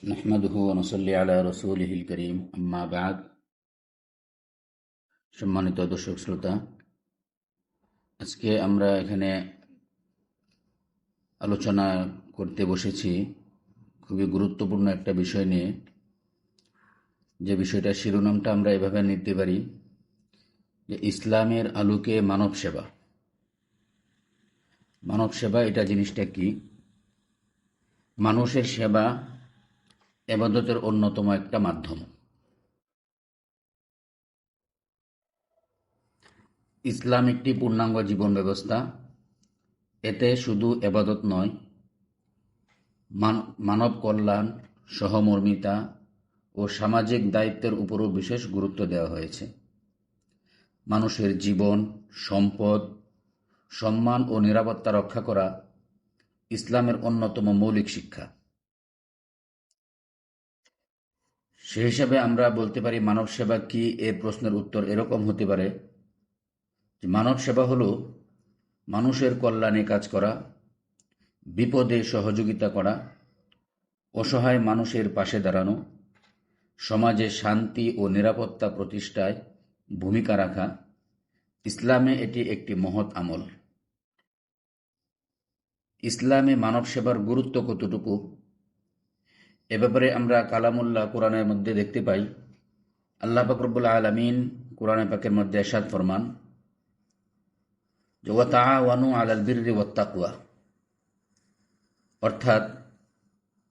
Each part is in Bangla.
নাহমাদুহু ওয়া নুসাল্লি আলা রাসূলিহিল কারীম, আম্মা বা'দ। সম্মানিত দর্শক শ্রোতা, আজকে আমরা এখানে আলোচনা করতে বসেছি খুবই গুরুত্বপূর্ণ একটা বিষয় নিয়ে। যে বিষয়টা শিরোনামটা আমরা এভাবে নিতে পারি যে ইসলামের আলোকে মানব সেবা। মানব সেবা এটা জিনিসটা কি? মানুষের সেবা ইবাদতের অন্যতম একটা মাধ্যম। ইসলাম একটি পূর্ণাঙ্গ জীবন ব্যবস্থা। এতে শুধু ইবাদত নয়, মানব কল্যাণ, সহমর্মিতা ও সামাজিক দায়িত্বের উপরও বিশেষ গুরুত্ব দেওয়া হয়েছে। মানুষের জীবন, সম্পদ, সম্মান ও নিরাপত্তা রক্ষা করা ইসলামের অন্যতম মৌলিক শিক্ষা। সে হিসাবে আমরা বলতে পারি মানব সেবা কি? এর প্রশ্নের উত্তর এরকম হতে পারে যে মানব সেবা হলো মানুষের কল্যাণে কাজ করা, বিপদে সহযোগিতা করা, অসহায় মানুষের পাশে দাঁড়ানো, সমাজে শান্তি ও নিরাপত্তা প্রতিষ্ঠায় ভূমিকা রাখা। ইসলামে এটি একটি মহৎ আমল। ইসলামে মানব সেবার গুরুত্ব কতটুকু, এ ব্যাপারে আমরা কালামুল্লাহ কোরআনের মধ্যে দেখতে পাই। আল্লাহ পাক রব্বুল আলামিন কোরআনে পাকের মধ্যে ইরশাদ ফরমান যে ওয়া তাআওয়ানু আলাল বিররি ওয়াত তাকওয়া, অর্থাৎ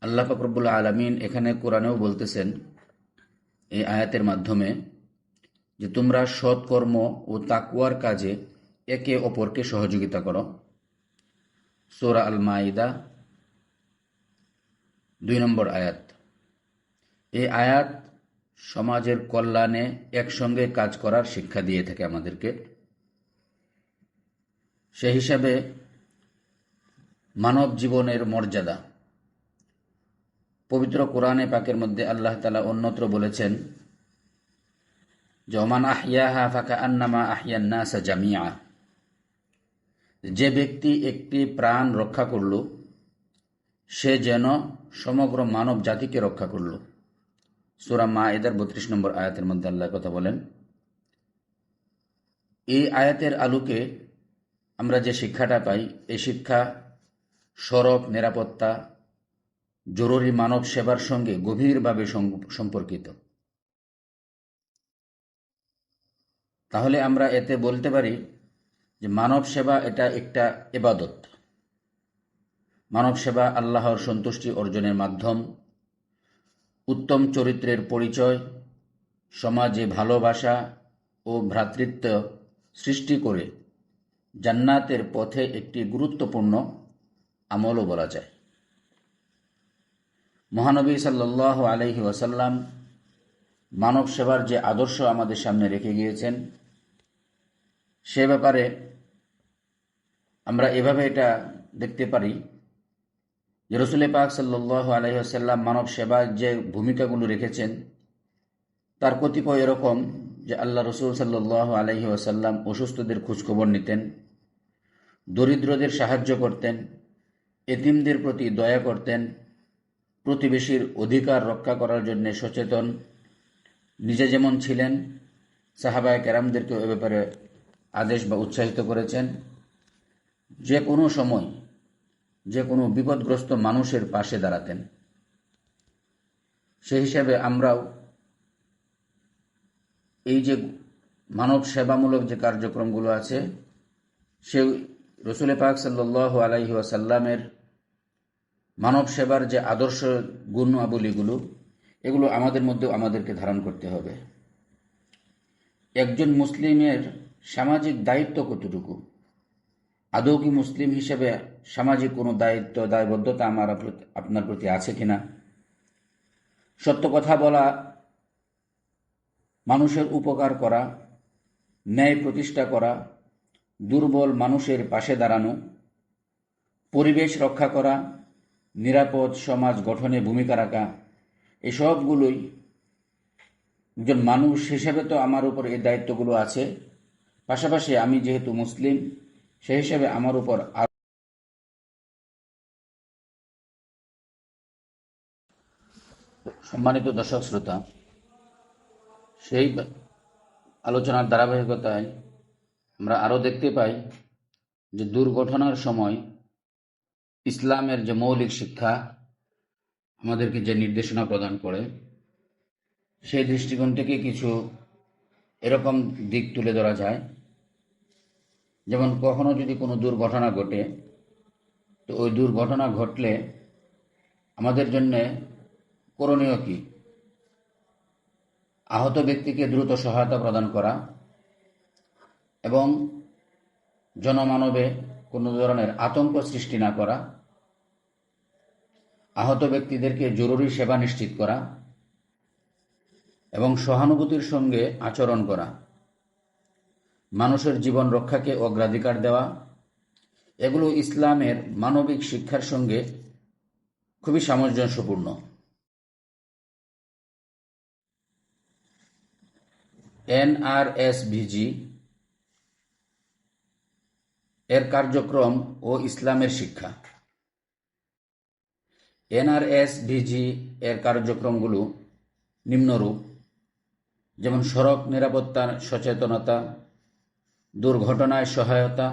আল্লাহ পাক রব্বুল আলামিন এখানে কোরআনেও বলতেছেন এই আয়াতের মাধ্যমে যে তোমরা সৎকর্ম ও তাকওয়ার কাজে একে অপরকে সহযোগিতা করো। সূরা আল মাইদা 2 নম্বর আয়াত। এই আয়াত সমাজের কল্যাণে একসঙ্গে কাজ করার শিক্ষা দিয়ে থাকে আমাদেরকে। সে হিসাবে মানব জীবনের মর্যাদা পবিত্র কোরআনে পাকের মধ্যে আল্লাহ তাআলা অন্যত্র বলেছেন যে ওমান আহইয়াহা ফাকাআন্নামা আহইয়ান নাসা জামিআ, যে ব্যক্তি একটি প্রাণ রক্ষা করল সে যেন সমগ্র মানব জাতিকে রক্ষা করল। সূরা মাইদার 32 নম্বর আয়াতের মধ্যে আল্লাহ কথা বলেন। এই আয়াতের আলোকে আমরা যে শিক্ষাটা পাই, এই শিক্ষা সড়ক নিরাপত্তা, জরুরি মানব সেবার সঙ্গে গভীরভাবে সম্পর্কিত। তাহলে আমরা এতে বলতে পারি যে মানব সেবা এটা একটা ইবাদত। মানব সেবা আল্লাহর সন্তুষ্টি অর্জনের মাধ্যম, উত্তম চরিত্রের পরিচয়, সমাজে ভালোবাসা ও ভ্রাতৃত্ব সৃষ্টি করে জান্নাতের পথে একটি গুরুত্বপূর্ণ আমলও বলা যায়। মহানবী সাল্লাল্লাহু আলাইহি ওয়াসাল্লাম মানব সেবার যে আদর্শ আমাদের সামনে রেখে গিয়েছেন, সে ব্যাপারে আমরা এভাবে এটা দেখতে পারি যে রাসূল পাক সাল্লাল্লাহু আলাইহি ওয়াসাল্লাম মানব সেবার যে ভূমিকাগুলো রেখেছেন তার কতিপয় এরকম যে আল্লাহ রাসূল সাল্লাল্লাহু আলাইহি ওয়াসাল্লাম অসুস্থদের খোঁজখবর নিতেন, দরিদ্রদের সাহায্য করতেন, এতিমদের প্রতি দয়া করতেন, প্রতিবেশীর অধিকার রক্ষা করার জন্য সচেতন। নিজে যেমন ছিলেন, সাহাবায়ে কেরামদেরকেও এ ব্যাপারে আদেশ বা উৎসাহিত করেছেন। যে কোনো সময় যে কোনো বিপদগ্রস্ত মানুষের পাশে দাঁড়াতেন। সেই হিসাবে আমরাও এই যে মানব সেবামূলক যে কার্যক্রমগুলো আছে, সে রাসূল পাক সাল্লাল্লাহু আলাইহি ওয়াসাল্লামের মানব সেবার যে আদর্শ গুণাবলীগুলো, এগুলো আমাদের মধ্যেও আমাদেরকে ধারণ করতে হবে। একজন মুসলিমের সামাজিক দায়িত্ব কতটুকু? আদৌ কি মুসলিম হিসেবে সামাজিক কোনো দায়িত্ব দায়বদ্ধতা আমার আপনার প্রতি আছে কিনা? সত্য কথা বলা, মানুষের উপকার করা, ন্যায় প্রতিষ্ঠা করা, দুর্বল মানুষের পাশে দাঁড়ানো, পরিবেশ রক্ষা করা, নিরাপদ সমাজ গঠনে ভূমিকা রাখা, এসবগুলোই একজন মানুষ হিসেবে তো আমার উপর এই দায়িত্বগুলো আছে। পাশাপাশি আমি যেহেতু মুসলিম, সেই হিসেবে আমার উপর সম্মানিত দর্শক শ্রোতা, সেই আলোচনার ধারাবাহিকতায় আমরা আরও দেখতে পাই যে দুর্ঘটনার সময় ইসলামের যে মৌলিক শিক্ষা আমাদেরকে যে নির্দেশনা প্রদান করে, সেই দৃষ্টিকোণ থেকে কিছু এরকম দিক তুলে ধরা যায়। যেমন কখনো যদি কোনো দুর্ঘটনা ঘটে, তো ওই দুর্ঘটনা ঘটলে আমাদের জন্যে করণীয় কি? আহত ব্যক্তিকে দ্রুত সহায়তা প্রদান করা এবং জনমানবে কোনো ধরনের আতঙ্ক সৃষ্টি না করা, আহত ব্যক্তিদেরকে জরুরি সেবা নিশ্চিত করা এবং সহানুভূতির সঙ্গে আচরণ করা, মানুষের জীবন রক্ষাকে অগ্রাধিকার দেওয়া, এগুলো ইসলামের মানবিক শিক্ষার সঙ্গে খুবই সামঞ্জস্যপূর্ণ। এনআরএসভিজি এর কার্যক্রম ও ইসলামের শিক্ষা। এনআরএসভিজি এর কার্যক্রমগুলো নিম্নরূপ: যেমন সড়ক নিরাপত্তার সচেতনতা, দুর্ঘটনায় সহায়তা,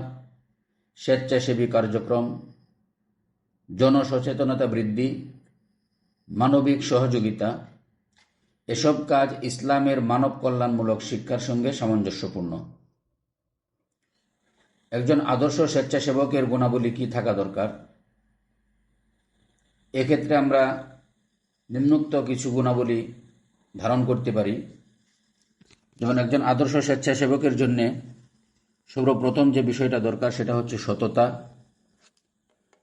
স্বেচ্ছাসেবী কার্যক্রম, জনসচেতনতা বৃদ্ধি, মানবিক সহযোগিতা। এসব কাজ ইসলামের মানব কল্যাণমূলক শিক্ষার সঙ্গে সামঞ্জস্যপূর্ণ। একজন আদর্শ স্বেচ্ছাসেবকের গুণাবলী কি থাকা দরকার? এক্ষেত্রে আমরা নিম্নোক্ত কিছু গুণাবলী ধারণ করতে পারি। যেমন একজন আদর্শ স্বেচ্ছাসেবকের জন্য সর্বপ্রথম যে বিষয়টা দরকার সেটা হচ্ছে সততা।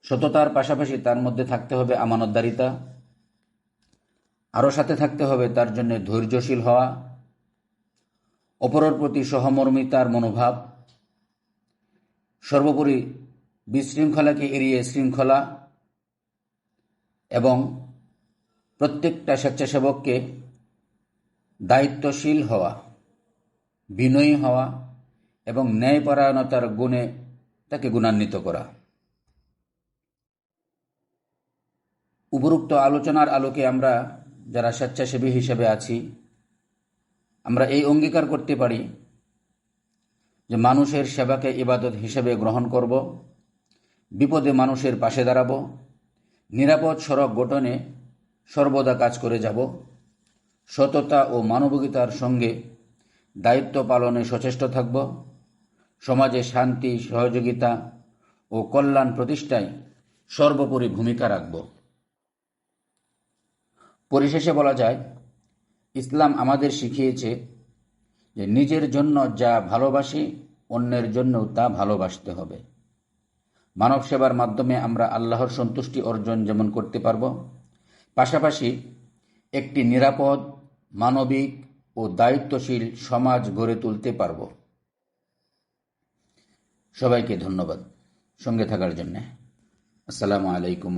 সততার পাশাপাশি তার মধ্যে থাকতে হবে আমানতদারিতা। আরও সাথে থাকতে হবে তার জন্য ধৈর্যশীল হওয়া, অপরের প্রতি সহমর্মিতার মনোভাব, সর্বোপরি বিশৃঙ্খলাকে এড়িয়ে শৃঙ্খলা, এবং প্রত্যেকটা স্বেচ্ছাসেবককে দায়িত্বশীল হওয়া, বিনয়ী হওয়া এবং ন্যায়পরায়ণতার গুণে তাকে গুণান্বিত করা। উপরোক্ত আলোচনার আলোকে আমরা যারা স্বেচ্ছাসেবী হিসেবে আছি, আমরা এই অঙ্গীকার করতে পারি যে মানুষের সেবাকে ইবাদত হিসেবে গ্রহণ করব, বিপদে মানুষের পাশে দাঁড়াবো, নিরাপদ সড়ক গঠনে সর্বদা কাজ করে যাব, সততা ও মানবিকতার সঙ্গে দায়িত্ব পালনে সচেষ্ট থাকব, সমাজে শান্তি, সহযোগিতা ও কল্যাণ প্রতিষ্ঠায় সর্বোপরি ভূমিকা রাখব। পরিশেষে বলা যায়, ইসলাম আমাদের শিখিয়েছে যে নিজের জন্য যা ভালোবাসি অন্যের জন্যও তা ভালোবাসতে হবে। মানব সেবার মাধ্যমে আমরা আল্লাহর সন্তুষ্টি অর্জন যেমন করতে পারব, পাশাপাশি একটি নিরাপদ, মানবিক ও দায়িত্বশীল সমাজ গড়ে তুলতে পারব। সবাইকে ধন্যবাদ সঙ্গে থাকার জন্য। আসসালামু আলাইকুম।